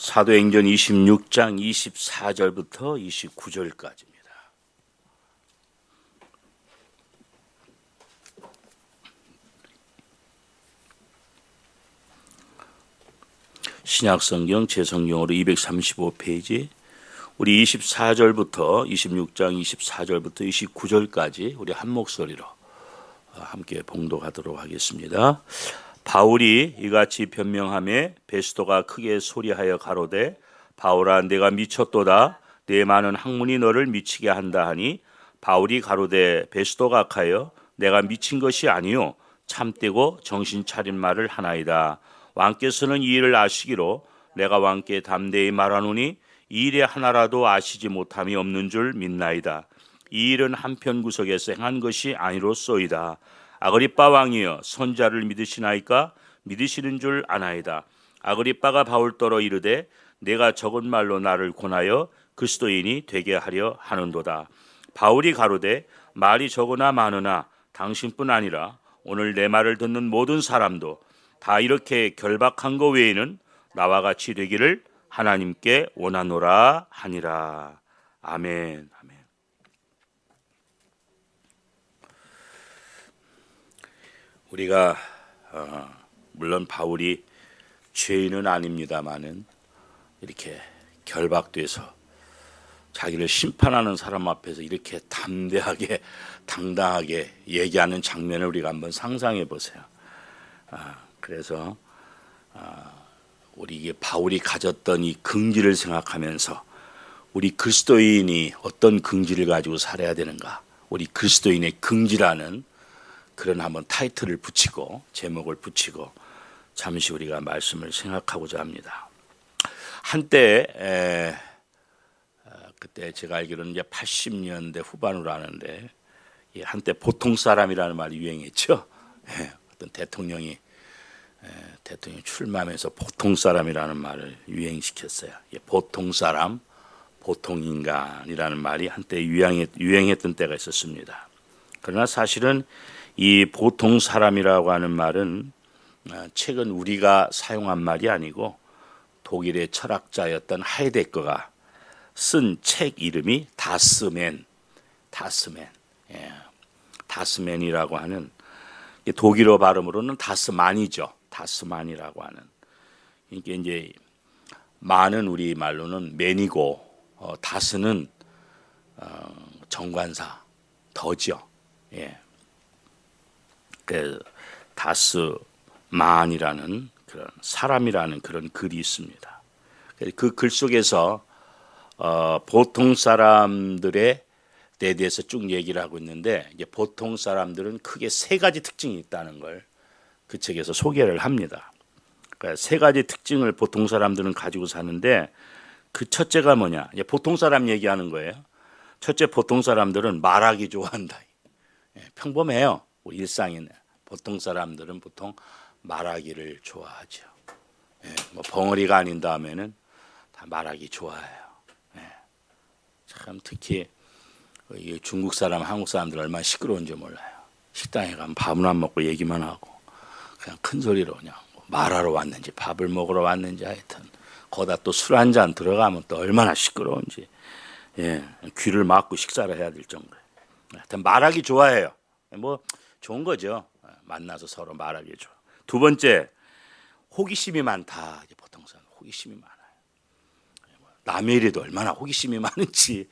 사도행전 26장 24절부터 29절까지입니다. 신약성경 제성경으로 235페이지, 우리 24절부터 26장 24절부터 29절까지 우리 한 목소리로 함께 봉독하도록 하겠습니다. 바울이 이같이 변명하며 베스도가 크게 소리하여 가로되, 바울아 내가 미쳤도다. 내 많은 학문이 너를 미치게 한다 하니, 바울이 가로되, 베스도 각하여 내가 미친 것이 아니요 참되고 정신 차린 말을 하나이다. 왕께서는 이 일을 아시기로 내가 왕께 담대히 말하노니 이 일에 하나라도 아시지 못함이 없는 줄 믿나이다. 이 일은 한편 구석에서 행한 것이 아니로소이다. 아그리빠 왕이여, 선자를 믿으시나이까? 믿으시는 줄 아나이다. 아그리빠가 바울더러 이르되, 내가 적은 말로 나를 권하여 그리스도인이 되게 하려 하는도다. 바울이 가로되, 말이 적으나 많으나 당신뿐 아니라 오늘 내 말을 듣는 모든 사람도 다 이렇게 결박한 것 외에는 나와 같이 되기를 하나님께 원하노라 하니라. 아멘. 아멘. 우리가 물론 바울이 죄인은 아닙니다마는 이렇게 결박돼서 자기를 심판하는 사람 앞에서 이렇게 담대하게 당당하게 얘기하는 장면을 우리가 한번 상상해 보세요. 그래서 우리 이게 바울이 가졌던 이 긍지를 생각하면서 우리 그리스도인이 어떤 긍지를 가지고 살아야 되는가, 우리 그리스도인의 긍지라는 그런 한번 타이틀을 붙이고 제목을 붙이고 잠시 우리가 말씀을 생각하고자 합니다. 한때 그때 제가 알기로는 이제 80년대 후반으로 아는데, 한때 보통 사람이라는 말이 유행했죠. 어떤 대통령 출마하면서 보통 사람이라는 말을 유행시켰어요. 보통 사람, 보통 인간이라는 말이 한때 유행했던 때가 있었습니다. 그러나 사실은 이 보통 사람이라고 하는 말은 최근 우리가 사용한 말이 아니고 독일의 철학자였던 하이데거가 쓴 책 이름이 다스맨이라고 하는, 독일어 발음으로는 다스만이죠. 다스만이라고 하는. 이게 이제 만은 우리 말로는 맨이고, 다스는 정관사, 더죠. 그 다스만이라는 그런 사람이라는 그런 글이 있습니다. 그 글 속에서 보통 사람들에 대해서 쭉 얘기를 하고 있는데, 이제 보통 사람들은 크게 세 가지 특징이 있다는 걸 그 책에서 소개를 합니다. 그러니까 세 가지 특징을 보통 사람들은 가지고 사는데, 그 첫째가 뭐냐? 이제 보통 사람 얘기하는 거예요. 첫째, 보통 사람들은 말하기 좋아한다. 평범해요. 우리 일상인 보통 사람들은 보통 말하기를 좋아하죠. 뭐 벙어리가 아닌 다음에는 다 말하기 좋아해요. 참 특히 중국 사람, 한국 사람들 얼마나 시끄러운지 몰라요. 식당에 가면 밥은 안 먹고 얘기만 하고 그냥 큰 소리로 그냥 말하러 왔는지 밥을 먹으러 왔는지 하여튼 거기다 또 술 한 잔 들어가면 또 얼마나 시끄러운지, 귀를 막고 식사를 해야 될 정도예요. 하여튼 말하기 좋아해요. 뭐 좋은 거죠. 만나서 서로 말하기 좋아. 두 번째, 호기심이 많다. 보통 사람 호기심이 많아요. 남의 일에도 얼마나 호기심이 많은지,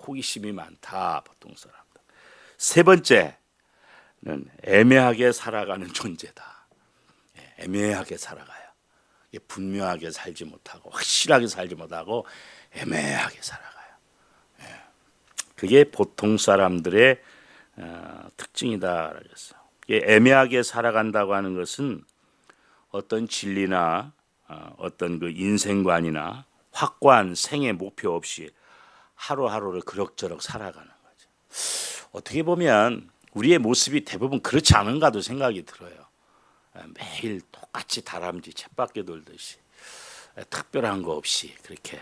호기심이 많다. 보통 사람들. 세 번째는 애매하게 살아가는 존재다. 애매하게 살아가요. 분명하게 살지 못하고 확실하게 살지 못하고 애매하게 살아가요. 그게 보통 사람들의 특징이다 그랬어요. 애매하게 살아간다고 하는 것은 어떤 진리나 어떤 그 인생관이나 확고한 생애 목표 없이 하루하루를 그럭저럭 살아가는 거죠. 어떻게 보면 우리의 모습이 대부분 그렇지 않은가도 생각이 들어요. 매일 똑같이 다람쥐 쳇바퀴 돌듯이 특별한 거 없이 그렇게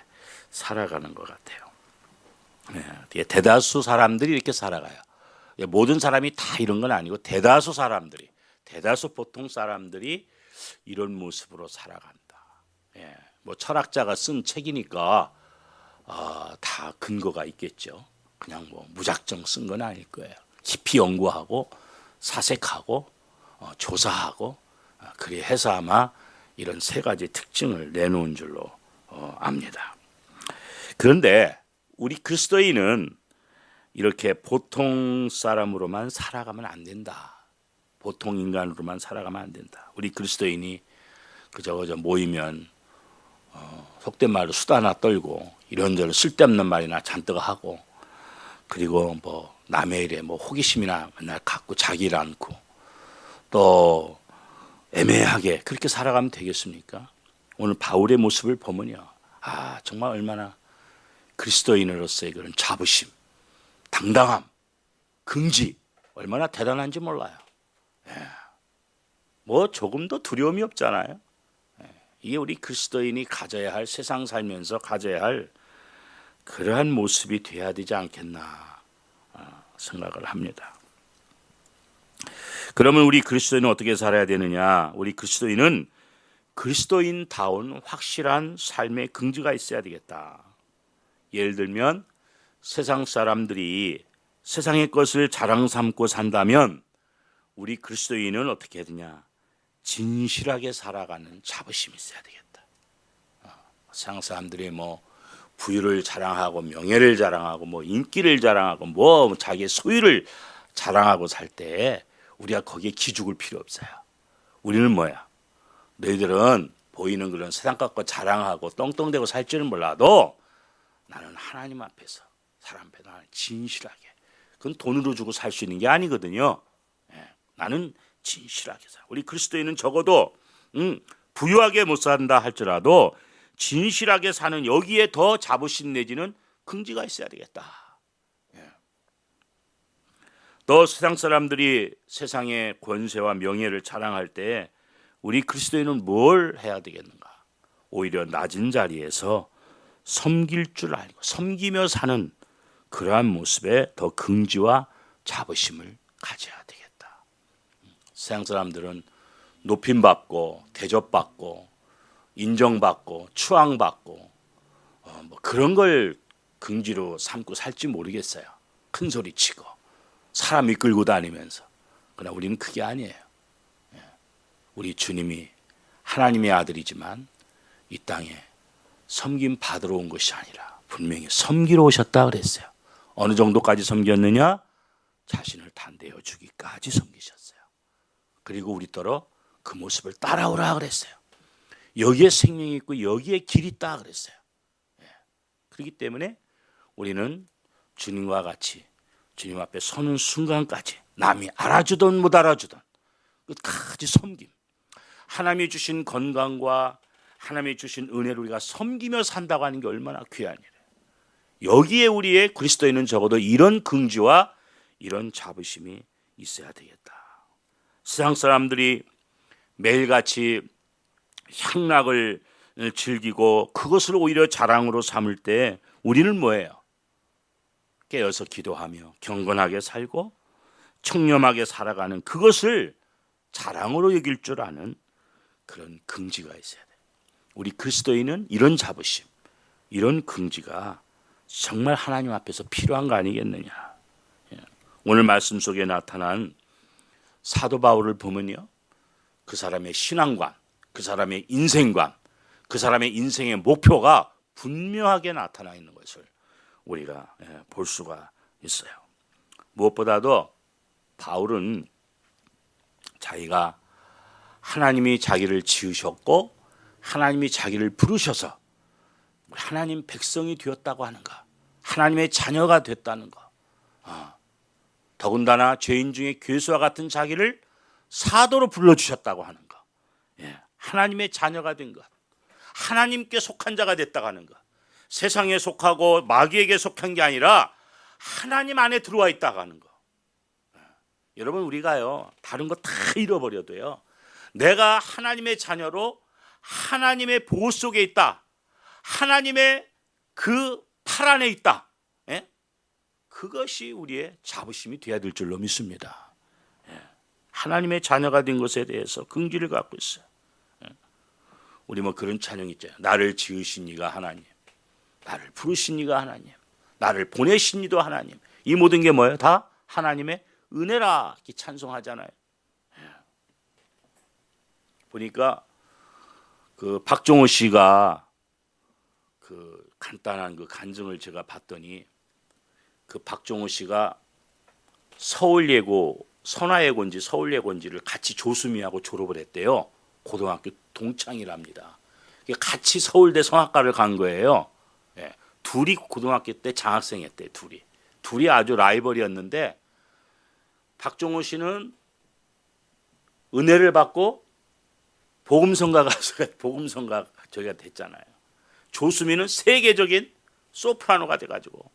살아가는 것 같아요. 대다수 사람들이 이렇게 살아가요. 모든 사람이 다 이런 건 아니고 대다수 보통 사람들이 이런 모습으로 살아간다. 뭐 철학자가 쓴 책이니까 다 근거가 있겠죠. 그냥 뭐 무작정 쓴 건 아닐 거예요. 깊이 연구하고 사색하고 조사하고 그리 해서 아마 이런 세 가지 특징을 내놓은 줄로 압니다. 그런데 우리 그리스도인은 이렇게 보통 사람으로만 살아가면 안 된다. 보통 인간으로만 살아가면 안 된다. 우리 그리스도인이 그저 모이면 속된 말로 수다 하나 떨고 이런저런 쓸데없는 말이나 잔뜩 하고 그리고 뭐 남의 일에 뭐 호기심이나 맨날 갖고 자기 일 않고 또 애매하게 그렇게 살아가면 되겠습니까? 오늘 바울의 모습을 보면요. 정말 얼마나 그리스도인으로서의 그런 자부심, 당당함, 긍지 얼마나 대단한지 몰라요. 뭐 조금도 두려움이 없잖아요. 이게 우리 그리스도인이 가져야 할, 세상 살면서 가져야 할 그러한 모습이 돼야 되지 않겠나 생각을 합니다. 그러면 우리 그리스도인은 어떻게 살아야 되느냐? 우리 그리스도인은 그리스도인다운 확실한 삶의 긍지가 있어야 되겠다. 예를 들면 세상 사람들이 세상의 것을 자랑 삼고 산다면 우리 그리스도인은 어떻게 해야 되냐? 진실하게 살아가는 자부심이 있어야 되겠다. 세상 사람들이 뭐 부유를 자랑하고 명예를 자랑하고 뭐 인기를 자랑하고 뭐 자기의 소유를 자랑하고 살 때 우리가 거기에 기죽을 필요 없어요. 우리는 뭐야? 너희들은 보이는 그런 세상 것과 자랑하고 떵떵대고 살 줄은 몰라도 나는 하나님 앞에서 사람 앞에서 진실하게, 그건 돈으로 주고 살 수 있는 게 아니거든요. 나는 진실하게 살아. 우리 그리스도인은 적어도 부유하게 못 산다 할지라도 진실하게 사는 여기에 더 자부심 내지는 긍지가 있어야 되겠다. 또 세상 사람들이 세상의 권세와 명예를 자랑할 때 우리 그리스도인은 뭘 해야 되겠는가? 오히려 낮은 자리에서 섬길 줄 알고 섬기며 사는 그러한 모습에 더 긍지와 자부심을 가져야 되겠다. 세상 사람들은 높임받고 대접받고 인정받고 추앙받고 뭐 그런 걸 긍지로 삼고 살지 모르겠어요. 큰 소리 치고 사람 이끌고 다니면서. 그러나 우리는 그게 아니에요. 우리 주님이 하나님의 아들이지만 이 땅에 섬김 받으러 온 것이 아니라 분명히 섬기러 오셨다 그랬어요. 어느 정도까지 섬겼느냐? 자신을 다 내어주기까지 섬기셨어요. 그리고 우리더러 그 모습을 따라오라 그랬어요. 여기에 생명이 있고 여기에 길이 있다 그랬어요. 그렇기 때문에 우리는 주님과 같이 주님 앞에 서는 순간까지 남이 알아주든 못 알아주든 끝까지 섬김, 하나님이 주신 건강과 하나님이 주신 은혜를 우리가 섬기며 산다고 하는 게 얼마나 귀한 일이에요. 여기에 우리의 그리스도인은 적어도 이런 긍지와 이런 자부심이 있어야 되겠다. 세상 사람들이 매일같이 향락을 즐기고 그것을 오히려 자랑으로 삼을 때 우리는 뭐예요? 깨어서 기도하며 경건하게 살고 청렴하게 살아가는 그것을 자랑으로 여길 줄 아는 그런 긍지가 있어야 돼요. 우리 그리스도인은 이런 자부심, 이런 긍지가 정말 하나님 앞에서 필요한 거 아니겠느냐. 오늘 말씀 속에 나타난 사도 바울을 보면요, 그 사람의 신앙관, 그 사람의 인생관, 그 사람의 인생의 목표가 분명하게 나타나 있는 것을 우리가 볼 수가 있어요. 무엇보다도 바울은 자기가 하나님이 자기를 지으셨고 하나님이 자기를 부르셔서 하나님 백성이 되었다고 하는 것, 하나님의 자녀가 됐다는 것, 더군다나 죄인 중에 괴수와 같은 자기를 사도로 불러주셨다고 하는 것, 하나님의 자녀가 된 것, 하나님께 속한 자가 됐다고 하는 것, 세상에 속하고 마귀에게 속한 게 아니라 하나님 안에 들어와 있다고 하는 것. 여러분, 우리가요 다른 거 다 잃어버려도요, 내가 하나님의 자녀로 하나님의 보호 속에 있다, 하나님의 그 팔 안에 있다, 그것이 우리의 자부심이 되어야 될 줄로 믿습니다. 하나님의 자녀가 된 것에 대해서 긍지를 갖고 있어요. 우리 뭐 그런 찬양 있잖아요. 나를 지으신 이가 하나님, 나를 부르신 이가 하나님, 나를 보내신 이도 하나님. 이 모든 게 뭐예요? 다 하나님의 은혜라 이렇게 찬송하잖아요. 보니까 그 박종호 씨가 그 간단한 그 간증을 제가 봤더니 그 박종호 씨가 서울예고, 선화예고인지 서울예고인지를 같이 조수미하고 졸업을 했대요. 고등학교 동창이랍니다. 같이 서울대 성악과를 간 거예요. 예. 둘이 고등학교 때 장학생 했대. 둘이 아주 라이벌이었는데 박종호 씨는 은혜를 받고 복음성가 가수가 복음성가 저기가 됐잖아요. 조수미는 세계적인 소프라노가 돼가지고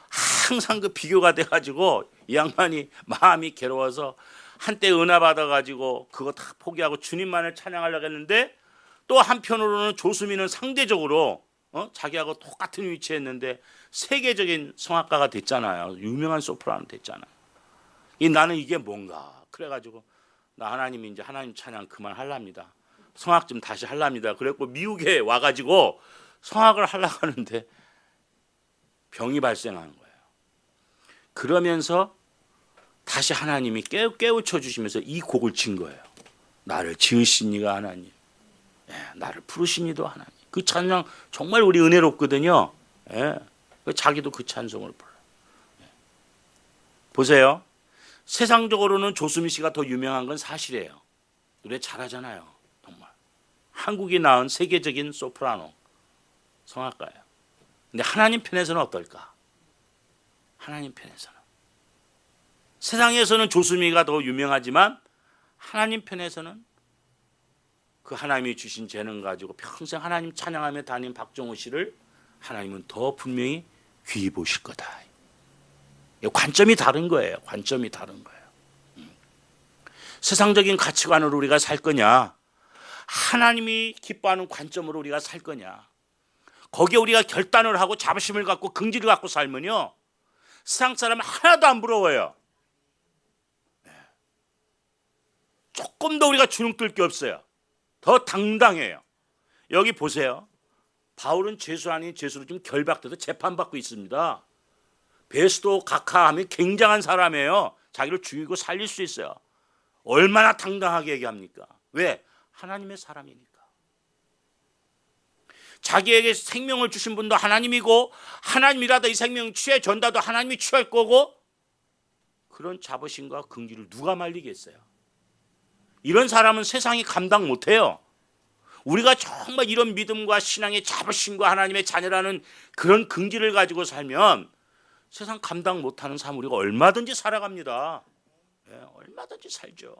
항상 그 비교가 돼가지고 이 양반이 마음이 괴로워서 한때 은혜 받아가지고 그거 다 포기하고 주님만을 찬양하려고 했는데 또 한편으로는 조수미는 상대적으로 자기하고 똑같은 위치에 있는데 세계적인 성악가가 됐잖아요. 유명한 소프라노 됐잖아요. 나는 이게 뭔가 그래가지고 나 하나님이 이제 하나님 찬양 그만하랍니다. 성악 좀 다시 하랍니다. 그랬고 미국에 와가지고 성악을 하려고 하는데 병이 발생하는 거예요. 그러면서 다시 하나님이 깨우쳐 주시면서 이 곡을 친 거예요. 나를 지으신 이가 하나님, 나를 부르신 이도 하나님. 그 찬양 정말 우리 은혜롭거든요. 자기도 그 찬송을 불러요. 보세요. 세상적으로는 조수미 씨가 더 유명한 건 사실이에요. 노래 잘하잖아요. 정말. 한국이 낳은 세계적인 소프라노 성악가예요. 근데 하나님 편에서는 어떨까? 하나님 편에서는. 세상에서는 조수미가 더 유명하지만 하나님 편에서는 그 하나님이 주신 재능 가지고 평생 하나님 찬양하며 다닌 박종호 씨를 하나님은 더 분명히 귀히 보실 거다. 관점이 다른 거예요. 관점이 다른 거예요. 세상적인 가치관으로 우리가 살 거냐, 하나님이 기뻐하는 관점으로 우리가 살 거냐, 거기에 우리가 결단을 하고 자부심을 갖고 긍지를 갖고 살면요 세상 사람 하나도 안 부러워요. 조금 더 우리가 주눅들 게 없어요. 더 당당해요. 여기 보세요. 바울은 죄수 아닌 죄수로 지금 결박돼서 재판받고 있습니다. 베스도 각하하면 굉장한 사람이에요. 자기를 죽이고 살릴 수 있어요. 얼마나 당당하게 얘기합니까? 왜? 하나님의 사람이니까. 자기에게 생명을 주신 분도 하나님이고 하나님이라도 이 생명 취해 전다도 하나님이 취할 거고 그런 자부심과 긍지를 누가 말리겠어요? 이런 사람은 세상이 감당 못해요. 우리가 정말 이런 믿음과 신앙의 자부심과 하나님의 자녀라는 그런 긍지를 가지고 살면 세상 감당 못하는 삶 우리가 얼마든지 살아갑니다. 얼마든지 살죠.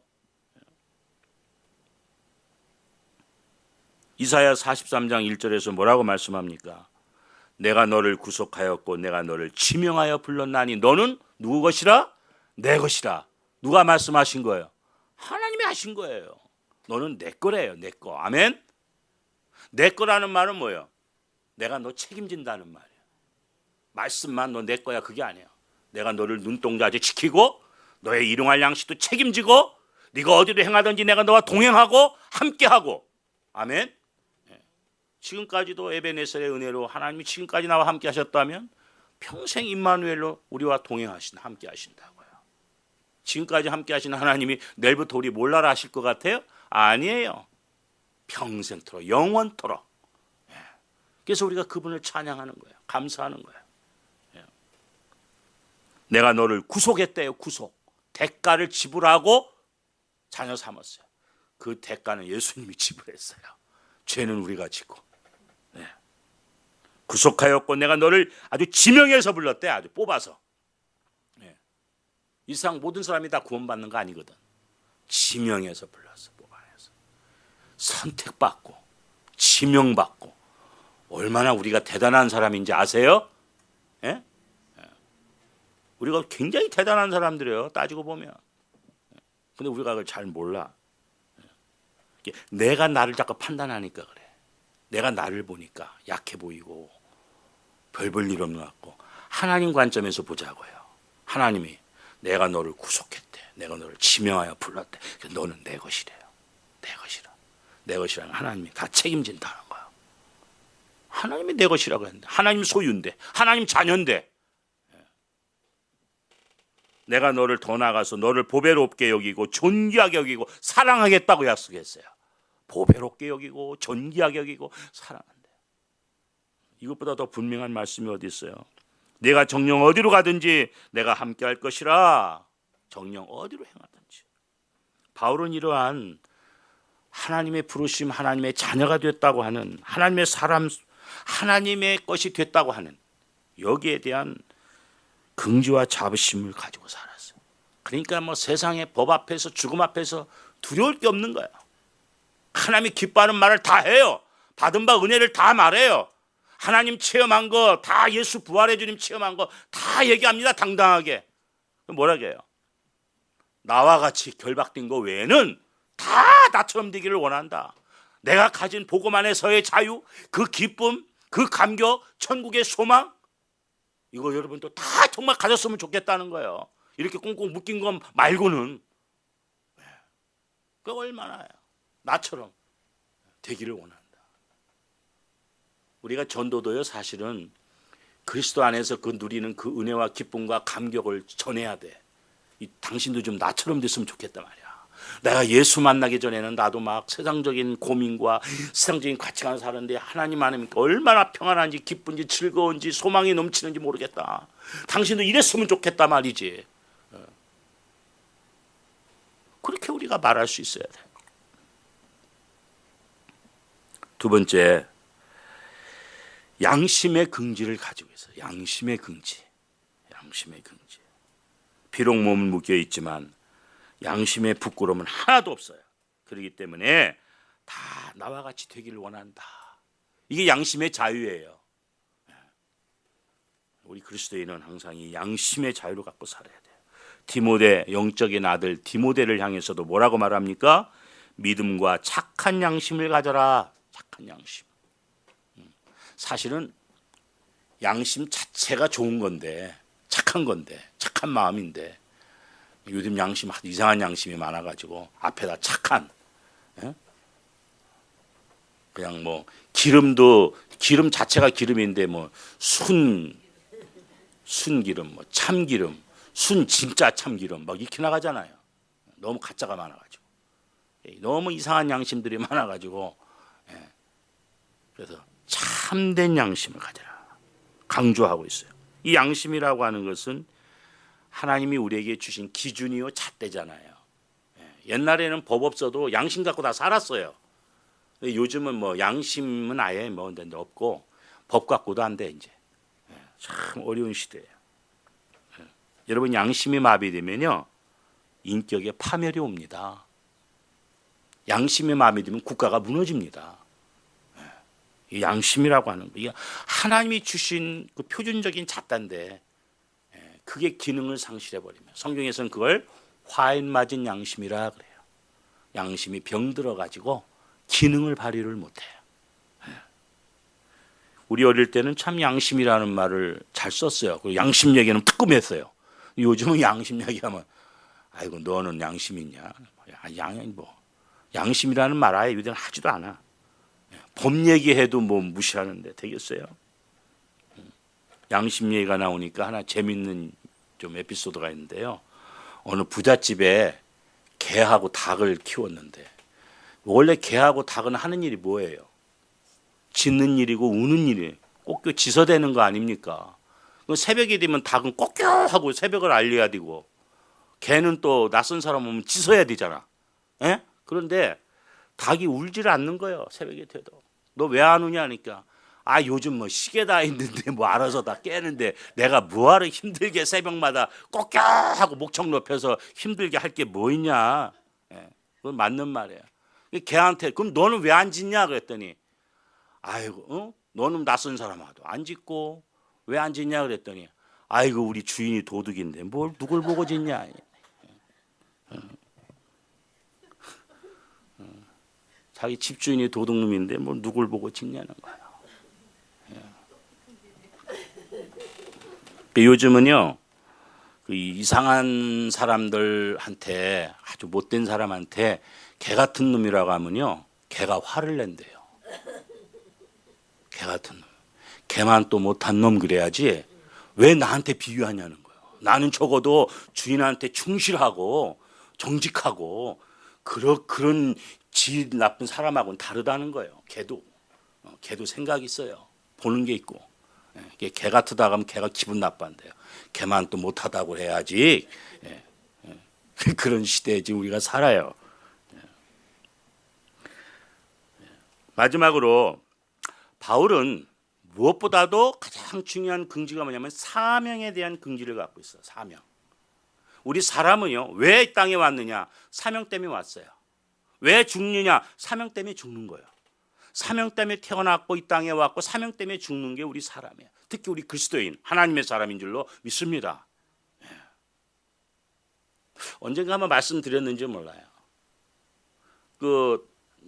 이사야 43장 1절에서 뭐라고 말씀합니까? 내가 너를 구속하였고 내가 너를 지명하여 불렀나니 너는 누구 것이라? 내 것이라. 누가 말씀하신 거예요? 하나님이 하신 거예요. 너는 내 거래요. 내 거. 아멘. 내 거라는 말은 뭐예요? 내가 너 책임진다는 말이에요. 말씀만 너 내 거야 그게 아니에요. 내가 너를 눈동자지 지키고 너의 일용할 양식도 책임지고 네가 어디로 행하든지 내가 너와 동행하고 함께하고. 아멘. 지금까지도 에베네셀의 은혜로 하나님이 지금까지 나와 함께 하셨다면 평생 임마누엘로 우리와 동행하신 함께 하신다고요. 지금까지 함께 하시는 하나님이 내일부터 우리 몰라라 하실 것 같아요? 아니에요. 평생토록 영원토록. 그래서 우리가 그분을 찬양하는 거예요. 감사하는 거예요. 내가 너를 구속했대요. 구속. 대가를 지불하고 자녀 삼았어요. 그 대가는 예수님이 지불했어요. 죄는 우리가 지고. 구속하였고 내가 너를 아주 지명해서 불렀대. 아주 뽑아서. 이 세상 모든 사람이 다 구원받는 거 아니거든. 지명해서 불렀어. 뽑아내서. 선택받고 지명받고 얼마나 우리가 대단한 사람인지 아세요? 우리가 굉장히 대단한 사람들이에요. 따지고 보면. 근데 우리가 그걸 잘 몰라. 내가 나를 자꾸 판단하니까 그래. 내가 나를 보니까 약해 보이고 별 볼 일 없는 것 같고 하나님 관점에서 보자고요. 하나님이 내가 너를 구속했대. 내가 너를 지명하여 불렀대. 너는 내 것이래요. 내 것이라. 내 것이라는 하나님이 다 책임진다는 거예요. 하나님이 내 것이라고 했는데, 하나님 소유인데, 하나님 자녀인데, 내가 너를 더 나가서 너를 보배롭게 여기고 존귀하게 여기고 사랑하겠다고 약속했어요. 보배롭게 여기고 존귀하게 여기고 사랑한대. 이것보다 더 분명한 말씀이 어디 있어요? 내가 정령 어디로 가든지 내가 함께 할 것이라. 정령 어디로 행하든지. 바울은 이러한 하나님의 부르심, 하나님의 자녀가 됐다고 하는, 하나님의 사람, 하나님의 것이 됐다고 하는 여기에 대한 긍지와 자부심을 가지고 살았어요. 그러니까 뭐 세상의 법 앞에서 죽음 앞에서 두려울 게 없는 거예요. 하나님이 기뻐하는 말을 다 해요. 받은 바 은혜를 다 말해요. 하나님 체험한 거 다, 예수 부활의 주님 체험한 거 다 얘기합니다. 당당하게. 뭐라고 해요? 나와 같이 결박된 거 외에는 다 나처럼 되기를 원한다. 내가 가진 복음 안에서의 자유, 그 기쁨, 그 감격, 천국의 소망, 이거 여러분도 다 정말 가졌으면 좋겠다는 거예요. 이렇게 꽁꽁 묶인 것 말고는. 그 얼마나 나처럼 되기를 원한다. 우리가 전도도요, 사실은 그리스도 안에서 그 누리는 그 은혜와 기쁨과 감격을 전해야 돼. 당신도 좀 나처럼 됐으면 좋겠단 말이야. 내가 예수 만나기 전에는 나도 막 세상적인 고민과 세상적인 가치관을 사는데, 하나님 안에 얼마나 평안한지 기쁜지 즐거운지 소망이 넘치는지 모르겠다. 당신도 이랬으면 좋겠다 말이지. 그렇게 우리가 말할 수 있어야 돼. 두 번째, 양심의 긍지를 가지고 있어요. 양심의 긍지. 양심의 긍지. 비록 몸은 묶여 있지만 양심의 부끄러움은 하나도 없어요. 그렇기 때문에 다 나와 같이 되기를 원한다. 이게 양심의 자유예요. 우리 그리스도인은 항상 이 양심의 자유를 갖고 살아야 돼요. 디모데, 영적인 아들 디모데를 향해서도 뭐라고 말합니까? 믿음과 착한 양심을 가져라. 착한 양심. 사실은 양심 자체가 좋은 건데, 착한 건데, 착한 마음인데, 요즘 양심 이상한 양심이 많아가지고 앞에다 착한, 그냥 뭐 기름도 기름 자체가 기름인데 뭐 순기름, 뭐 참기름, 진짜 참기름 막 이렇게 나가잖아요. 너무 가짜가 많아가지고, 너무 이상한 양심들이 많아가지고, 그래서 참된 양심을 가져라 강조하고 있어요. 이 양심이라고 하는 것은 하나님이 우리에게 주신 기준이요 잣대잖아요. 옛날에는 법 없어도 양심 갖고 다 살았어요. 요즘은 뭐 양심은 아예 뭐 없고 법 갖고도 안 돼 이제. 참 어려운 시대예요. 여러분, 양심이 마비되면요 인격에 파멸이 옵니다. 양심이 마비되면 국가가 무너집니다. 이 양심이라고 하는 거, 이게 하나님이 주신 그 표준적인 잣단데, 그게 기능을 상실해 버리면 성경에서는 그걸 화인 맞은 양심이라 그래요. 양심이 병들어 가지고 기능을 발휘를 못해요. 우리 어릴 때는 참 양심이라는 말을 잘 썼어요. 양심 얘기는 특급했어요. 요즘은 양심 얘기하면 아이고 너는 양심 있냐? 양심이라는 말 아예 요새는 하지도 않아. 법 얘기해도 뭐 무시하는데 되겠어요? 양심 얘기가 나오니까 하나 재밌는 좀 에피소드가 있는데요. 어느 부잣집에 개하고 닭을 키웠는데, 원래 개하고 닭은 하는 일이 뭐예요? 짖는 일이고 우는 일이 꼭 지서대는 거 아닙니까? 새벽이 되면 닭은 꼬껴 하고 새벽을 알려야 되고, 개는 또 낯선 사람 오면 짖어야 되잖아. 그런데 닭이 울지를 않는 거예요. 새벽이 돼도. 너 왜 안 우냐 하니까, 요즘 뭐 시계 다 있는데 뭐 알아서 다 깨는데 내가 뭐하러 힘들게 새벽마다 꼬껴 하고 목청 높여서 힘들게 할 게 뭐 있냐. 그건 맞는 말이에요. 걔한테 그럼 너는 왜 안 짖냐 그랬더니, 아이고 너는 낯선 사람하고 안 짖고 왜 안 짖냐 그랬더니, 아이고 우리 주인이 도둑인데 뭘 누굴 보고 짖냐. 자기 집주인이 도둑놈인데 뭘 누굴 보고 짖냐는 거예요. 요즘은요, 그 이상한 사람들한테, 아주 못된 사람한테 개 같은 놈이라고 하면요 개가 화를 낸대요. 개 같은 놈. 개만 또 못한 놈 그래야지 왜 나한테 비유하냐는 거예요. 나는 적어도 주인한테 충실하고 정직하고 그런 질 나쁜 사람하고는 다르다는 거예요. 개도 생각이 있어요. 보는 게 있고. 개 같으다 하면 개가 기분 나빠한대요. 개만 또 못하다고 해야지. 그런 시대에 지금 우리가 살아요. 마지막으로 바울은 무엇보다도 가장 중요한 긍지가 뭐냐면 사명에 대한 긍지를 갖고 있어요. 사명. 우리 사람은요, 왜 이 땅에 왔느냐? 사명 때문에 왔어요. 왜 죽느냐? 사명 때문에 죽는 거예요. 사명 때문에 태어났고 이 땅에 왔고 사명 때문에 죽는 게 우리 사람이에요. 특히 우리 그리스도인, 하나님의 사람인 줄로 믿습니다. 언젠가 한번 말씀드렸는지 몰라요.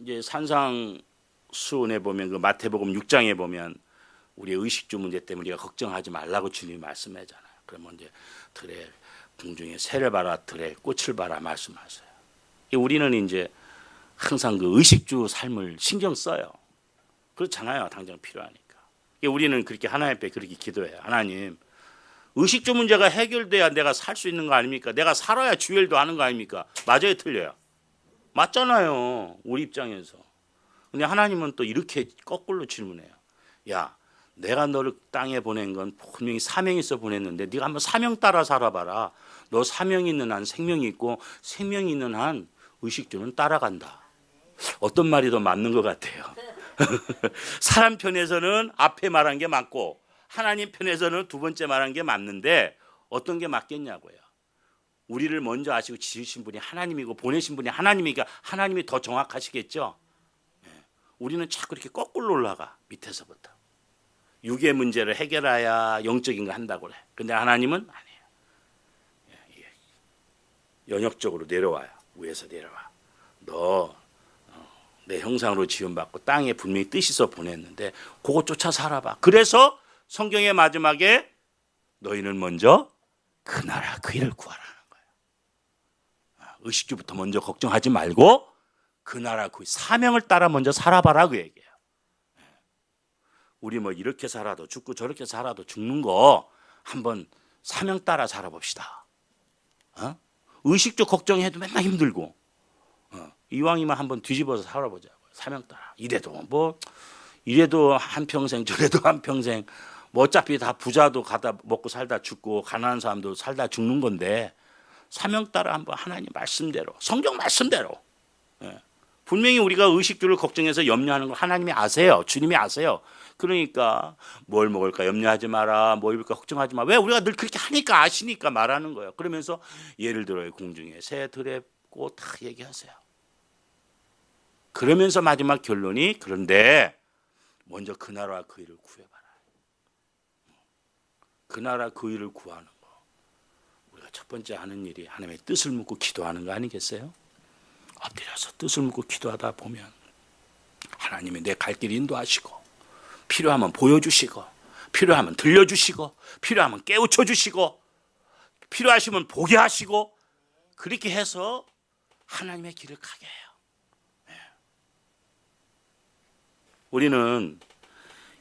이제 산상수훈에 보면 그 마태복음 6장에 보면 우리의 의식주 문제 때문에 우리가 걱정하지 말라고 주님이 말씀하잖아요. 그러면 이제 들에 궁중에 새를 봐라, 들에 꽃을 봐라 말씀하세요. 우리는 이제 항상 그 의식주 삶을 신경 써요. 그렇잖아요. 당장 필요하니까. 우리는 그렇게 하나님 앞에 그렇게 기도해요. 하나님, 의식주 문제가 해결돼야 내가 살 수 있는 거 아닙니까? 내가 살아야 주일도 하는 거 아닙니까? 맞아요, 틀려요? 맞잖아요. 우리 입장에서. 근데 하나님은 또 이렇게 거꾸로 질문해요. 야, 내가 너를 땅에 보낸 건 분명히 사명이 있어 보냈는데 네가 한번 사명 따라 살아봐라. 너 사명이 있는 한 생명이 있고 생명이 있는 한 의식주는 따라간다. 어떤 말이 더 맞는 것 같아요. 사람 편에서는 앞에 말한 게 맞고 하나님 편에서는 두 번째 말한 게 맞는데 어떤 게 맞겠냐고요. 우리를 먼저 아시고 지으신 분이 하나님이고 보내신 분이 하나님이니까 하나님이 더 정확하시겠죠. 우리는 자꾸 이렇게 거꾸로 올라가. 밑에서부터 육의 문제를 해결해야 영적인 거 한다고 그래. 근데 하나님은 아니에요. 연역적으로 내려와요. 위에서 내려와. 너 내 형상으로 지음받고 땅에 분명히 뜻이 있어 보냈는데 그거 쫓아 살아봐. 그래서 성경의 마지막에 너희는 먼저 그 나라 그 일을 구하라는 거예요. 의식주부터 먼저 걱정하지 말고 그 나라 그 사명을 따라 먼저 살아봐라 그 얘기예요. 우리 뭐 이렇게 살아도 죽고 저렇게 살아도 죽는 거 한번 사명 따라 살아봅시다. 의식주 걱정해도 맨날 힘들고 이왕이면 한번 뒤집어서 살아보자고. 사명 따라. 이래도 한평생 저래도 한평생 뭐 어차피 다 부자도 가다 먹고 살다 죽고 가난한 사람도 살다 죽는 건데 사명 따라 한번 하나님 말씀대로 성경 말씀대로 분명히 우리가 의식주를 걱정해서 염려하는 걸 하나님이 아세요. 주님이 아세요. 그러니까 뭘 먹을까 염려하지 마라. 뭐 입을까 걱정하지 마. 왜 우리가 늘 그렇게 하니까 아시니까 말하는 거예요. 그러면서 예를 들어요. 궁중에 새 들에 꽃 다 얘기하세요. 그러면서 마지막 결론이 그런데 먼저 그 나라와 그 일을 구해봐라. 그 나라 그 일을 구하는 거. 우리가 첫 번째 하는 일이 하나님의 뜻을 묻고 기도하는 거 아니겠어요? 엎드려서 뜻을 묻고 기도하다 보면 하나님이 내 갈 길 인도하시고 필요하면 보여주시고 필요하면 들려주시고 필요하면 깨우쳐주시고 필요하시면 보게 하시고 그렇게 해서 하나님의 길을 가게 해요. 우리는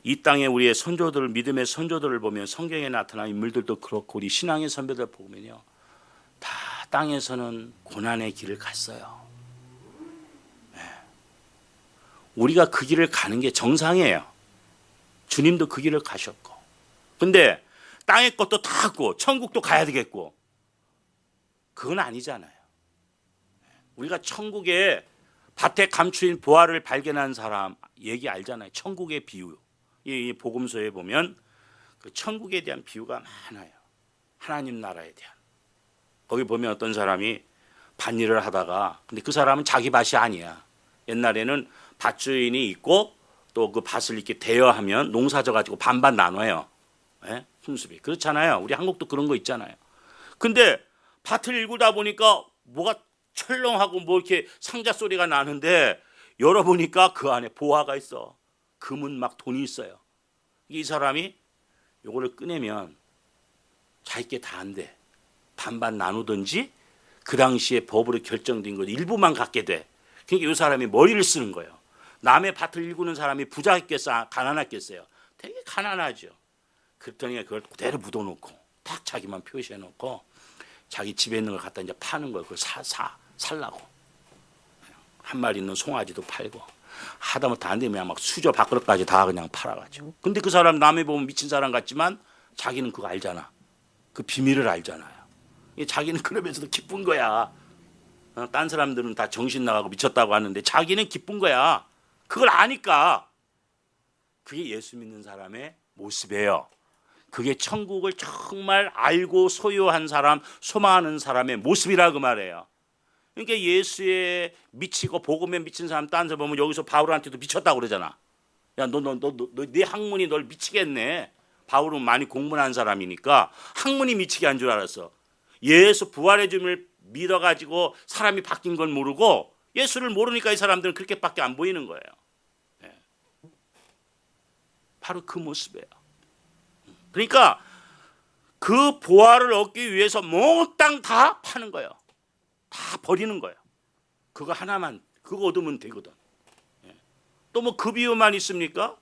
이 땅에 우리의 선조들을 믿음의 선조들을 보면 성경에 나타난 인물들도 그렇고 우리 신앙의 선배들 보면요 다 땅에서는 고난의 길을 갔어요. 우리가 그 길을 가는 게 정상이에요. 주님도 그 길을 가셨고 근데 땅의 것도 다 갖고 천국도 가야 되겠고 그건 아니잖아요. 우리가 천국에 밭에 감추인 보화를 발견한 사람 얘기 알잖아요. 천국의 비유. 이 복음서에 보면 그 천국에 대한 비유가 많아요. 하나님 나라에 대한. 거기 보면 어떤 사람이 밭일을 하다가 근데 그 사람은 자기 밭이 아니야. 옛날에는 밭주인이 있고 또 그 밭을 이렇게 대여하면 농사져 가지고 반반 나눠요. 풍습이. 그렇잖아요. 우리 한국도 그런 거 있잖아요. 근데 밭을 일구다 보니까 뭐가 철렁하고 뭐 이렇게 상자 소리가 나는데 열어보니까 그 안에 보화가 있어. 금은 막 돈이 있어요. 이 사람이 요거를 꺼내면 자기께 다 안 돼. 반반 나누든지 그 당시에 법으로 결정된 것 일부만 갖게 돼. 그러니까 이 사람이 머리를 쓰는 거예요. 남의 밭을 일구는 사람이 부자겠어, 가난했겠어요? 되게 가난하죠. 그랬더니 그걸 그대로 묻어놓고 딱 자기만 표시해놓고 자기 집에 있는 걸 갖다 이제 파는 거예요. 그걸 살라고. 한 마리 있는 송아지도 팔고 하다못해 안 되면 막 수저 밥그릇까지 다 그냥 팔아가지고. 근데 그 사람 남의 보면 미친 사람 같지만 자기는 그거 알잖아. 그 비밀을 알잖아요. 자기는 그러면서도 기쁜 거야. 딴 사람들은 다 정신 나가고 미쳤다고 하는데 자기는 기쁜 거야. 그걸 아니까. 그게 예수 믿는 사람의 모습이에요. 그게 천국을 정말 알고 소유한 사람, 소망하는 사람의 모습이라 그 말이에요. 그러니까 예수에 미치고 복음에 미친 사람 딴 데 보면 여기서 바울한테도 미쳤다고 그러잖아. 야, 네 학문이 널 미치겠네. 바울은 많이 공부한 사람이니까 학문이 미치게 한 줄 알았어. 예수 부활의 주님을 믿어가지고 사람이 바뀐 건 모르고 예수를 모르니까 이 사람들은 그렇게밖에 안 보이는 거예요. 네. 바로 그 모습이에요. 그러니까 그 부활을 얻기 위해서 몽땅 다 파는 거예요. 다 버리는 거예요. 그거 하나만, 그거 얻으면 되거든. 또 뭐 그 비유만 있습니까?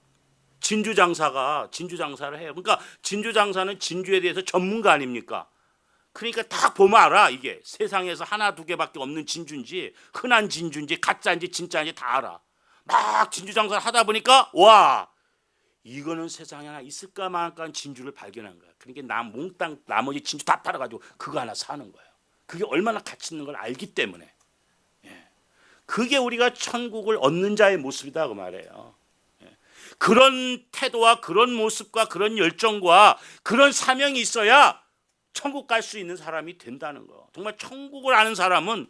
진주 장사가 진주 장사를 해요. 그러니까 진주 장사는 진주에 대해서 전문가 아닙니까? 그러니까 딱 보면 알아. 이게 세상에서 하나 두 개밖에 없는 진주인지 흔한 진주인지 가짜인지 진짜인지 다 알아. 막 진주 장사를 하다 보니까 와, 이거는 세상에 하나 있을까 말까 진주를 발견한 거야. 그러니까 몽땅 나머지 진주 다 팔아가지고 그거 하나 사는 거예요. 그게 얼마나 가치 있는 걸 알기 때문에. 그게 우리가 천국을 얻는 자의 모습이다 그 말이에요. 그런 태도와 그런 모습과 그런 열정과 그런 사명이 있어야 천국 갈 수 있는 사람이 된다는 거. 정말 천국을 아는 사람은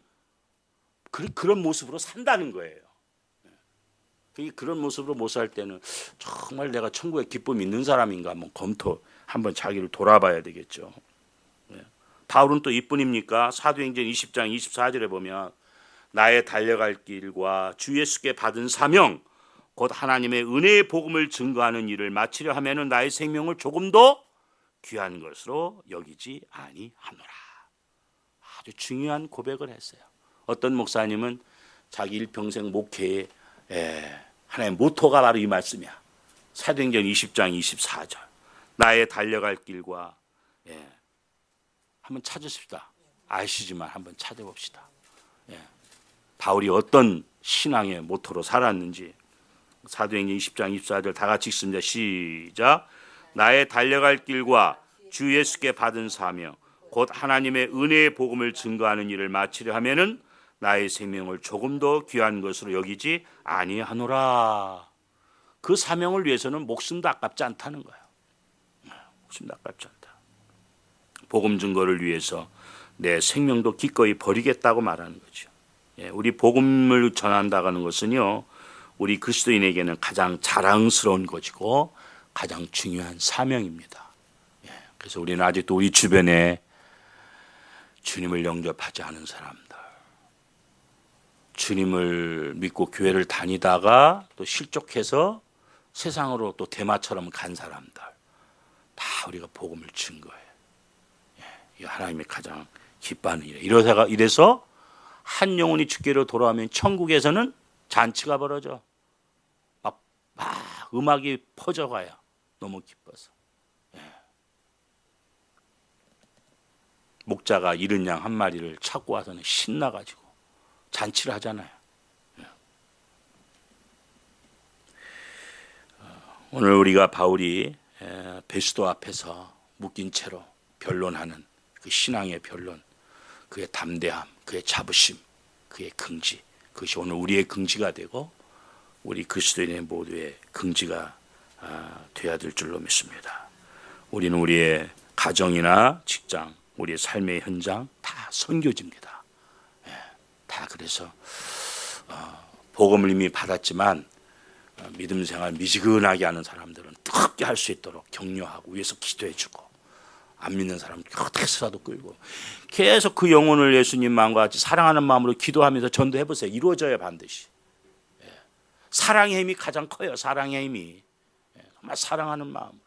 그런 모습으로 산다는 거예요. 그런 모습으로 못 살 때는 정말 내가 천국의 기쁨이 있는 사람인가 한번 한번 자기를 돌아봐야 되겠죠. 바울은 또 이뿐입니까? 사도행전 20장 24절에 보면 나의 달려갈 길과 주 예수께 받은 사명 곧 하나님의 은혜의 복음을 증거하는 일을 마치려 하면은 나의 생명을 조금 더 귀한 것으로 여기지 아니하노라. 아주 중요한 고백을 했어요. 어떤 목사님은 자기 일평생 목회에 하나의 모토가 바로 이 말씀이야. 사도행전 20장 24절 나의 달려갈 길과 한번 찾으십시다. 아시지만 한번 찾아봅시다. 바울이 어떤 신앙의 모토로 살았는지 사도행전 20장 24절 다 같이 읽습니다. 시작. 나의 달려갈 길과 주 예수께 받은 사명 곧 하나님의 은혜의 복음을 증거하는 일을 마치려 하면은 나의 생명을 조금 더 귀한 것으로 여기지 아니하노라. 그 사명을 위해서는 목숨도 아깝지 않다는 거예요. 목숨도 아깝지 않다. 복음 증거를 위해서 내 생명도 기꺼이 버리겠다고 말하는 거죠. 우리 복음을 전한다는 것은요, 우리 그리스도인에게는 가장 자랑스러운 것이고 가장 중요한 사명입니다. 그래서 우리는 아직도 우리 주변에 주님을 영접하지 않은 사람들, 주님을 믿고 교회를 다니다가 또 실족해서 세상으로 또 대마처럼 간 사람들, 다 우리가 복음을 증거해요. 이 하나님이 가장 기뻐하는 일이에요. 이래서 한 영혼이 주께로 돌아오면 천국에서는 잔치가 벌어져. 막 음악이 퍼져가요. 너무 기뻐서. 목자가 잃은 양 한 마리를 찾고 와서는 신나가지고 잔치를 하잖아요. 오늘 우리가 바울이 베스도 앞에서 묶인 채로 변론하는 그 신앙의 변론, 그의 담대함, 그의 자부심, 그의 긍지, 그것이 오늘 우리의 긍지가 되고 우리 그리스도인의 모두의 긍지가 되어야 될 줄로 믿습니다. 우리는 우리의 가정이나 직장, 우리의 삶의 현장 다 선교지입니다. 다 그래서 복음을 이미 받았지만 믿음 생활 미지근하게 하는 사람들은 뜨겁게 할 수 있도록 격려하고 위해서 기도해주고, 안 믿는 사람 어떻게 해서라도 끌고 계속 그 영혼을 예수님 마음과 같이 사랑하는 마음으로 기도하면서 전도해보세요. 이루어져야 반드시. 사랑의 힘이 가장 커요. 사랑의 힘이. 정말 사랑하는 마음으로.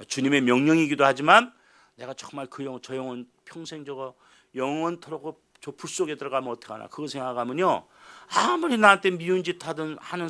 주님의 명령이기도 하지만 내가 정말 저 영혼 평생 저거 영원토록 저 불 속에 들어가면 어떡하나 그거 생각하면요, 아무리 나한테 미운 짓 하든 하는